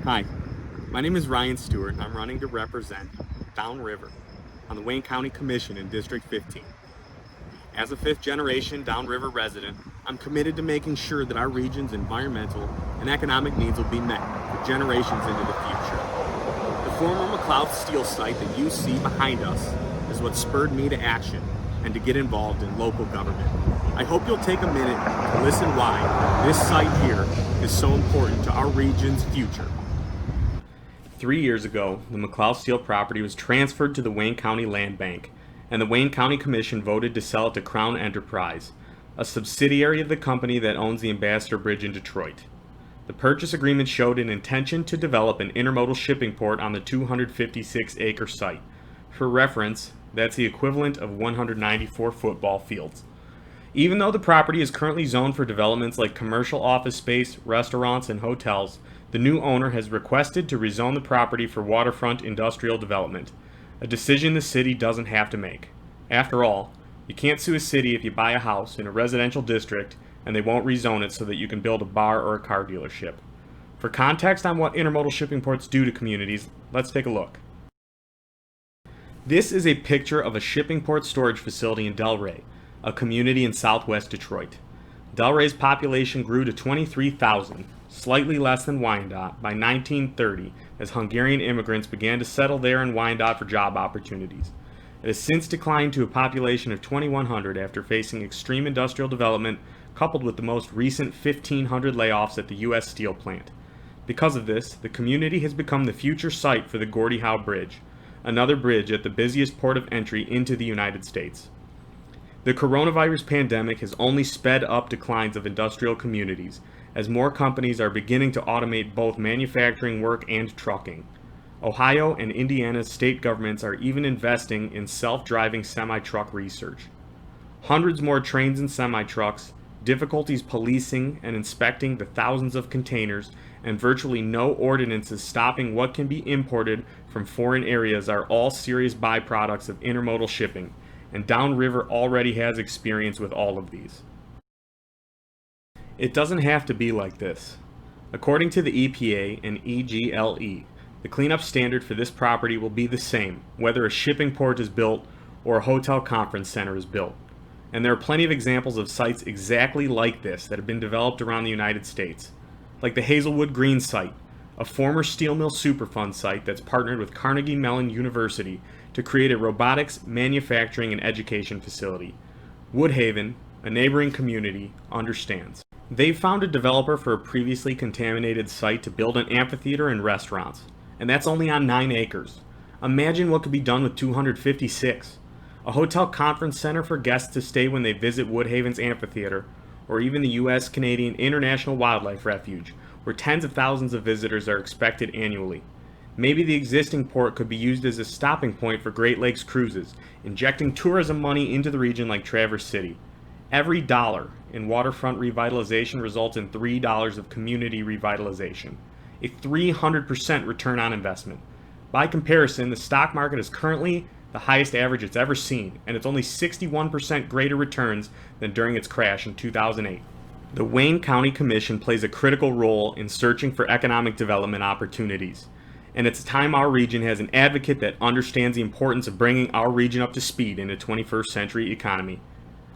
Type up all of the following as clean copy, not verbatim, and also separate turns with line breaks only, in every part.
Hi, my name is Ryan Stewart and I'm running to represent Downriver on the Wayne County Commission in District 15. As a fifth-generation Downriver resident, I'm committed to making sure that our region's environmental and economic needs will be met for generations into the future. The former McLouth Steel site that you see behind us is what spurred me to action and to get involved in local government. I hope you'll take a minute to listen why this site here is so important to our region's future. 3 years ago, the McLouth Steel property was transferred to the Wayne County Land Bank, and the Wayne County Commission voted to sell it to Crown Enterprise, a subsidiary of the company that owns the Ambassador Bridge in Detroit. The purchase agreement showed an intention to develop an intermodal shipping port on the 256-acre site. For reference, that's the equivalent of 194 football fields. Even though the property is currently zoned for developments like commercial office space, restaurants, and hotels, the new owner has requested to rezone the property for waterfront industrial development, a decision the city doesn't have to make. After all, you can't sue a city if you buy a house in a residential district and they won't rezone it so that you can build a bar or a car dealership. For context on what intermodal shipping ports do to communities, let's take a look. This is a picture of a shipping port storage facility in Delray, a community in southwest Detroit. Delray's population grew to 23,000, slightly less than Wyandotte, by 1930 as Hungarian immigrants began to settle there in Wyandotte for job opportunities. It has since declined to a population of 2,100 after facing extreme industrial development coupled with the most recent 1,500 layoffs at the U.S. Steel plant. Because of this, the community has become the future site for the Gordie Howe Bridge, another bridge at the busiest port of entry into the United States. The coronavirus pandemic has only sped up declines of industrial communities, as more companies are beginning to automate both manufacturing work and trucking. Ohio and Indiana's state governments are even investing in self-driving semi-truck research. Hundreds more trains and semi-trucks, difficulties policing and inspecting the thousands of containers, and virtually no ordinances stopping what can be imported from foreign areas are all serious byproducts of intermodal shipping, and Downriver already has experience with all of these. It doesn't have to be like this. According to the EPA and EGLE, the cleanup standard for this property will be the same, whether a shipping port is built or a hotel conference center is built. And there are plenty of examples of sites exactly like this that have been developed around the United States, like the Hazelwood Green site, a former steel mill Superfund site that's partnered with Carnegie Mellon University to create a robotics, manufacturing, and education facility. Woodhaven, a neighboring community, understands. They've found a developer for a previously contaminated site to build an amphitheater and restaurants, and that's only on 9 acres. Imagine what could be done with 256. A hotel conference center for guests to stay when they visit Woodhaven's amphitheater, or even the U.S. Canadian International Wildlife Refuge, where tens of thousands of visitors are expected annually. Maybe the existing port could be used as a stopping point for Great Lakes cruises, injecting tourism money into the region like Traverse City. Every dollar in waterfront revitalization results in $3 of community revitalization, a 300% return on investment. By comparison, the stock market is currently the highest average it's ever seen, and it's only 61% greater returns than during its crash in 2008. The Wayne County Commission plays a critical role in searching for economic development opportunities, and it's time our region has an advocate that understands the importance of bringing our region up to speed in a 21st century economy.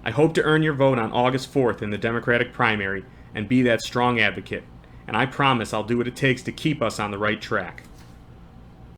I hope to earn your vote on August 4th in the Democratic primary and be that strong advocate, and I promise I'll do what it takes to keep us on the right track.